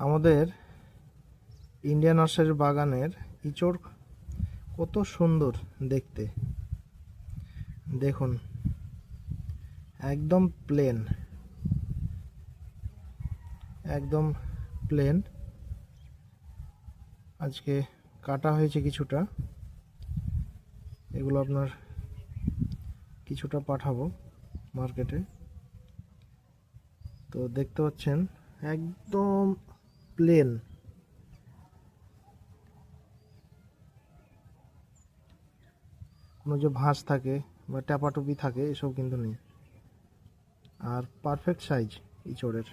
আমাদের ইন্ডিয়ান নার্সারির বাগানের ইঁচড় কত সুন্দর দেখতে। দেখুন, একদম প্লেন, একদম প্লেন। আজকে কাটা হয়েছে কিছুটা, এগুলো আপনার কিছুটা পাঠাবো মার্কেটে। তো দেখতে পাচ্ছেন একদম প্লেন, কোনো যে ভাঁজ থাকে বা ট্যাপাটুপি থাকে এসব কিন্তু নেই, আর পারফেক্ট সাইজ ইঁচড়ের।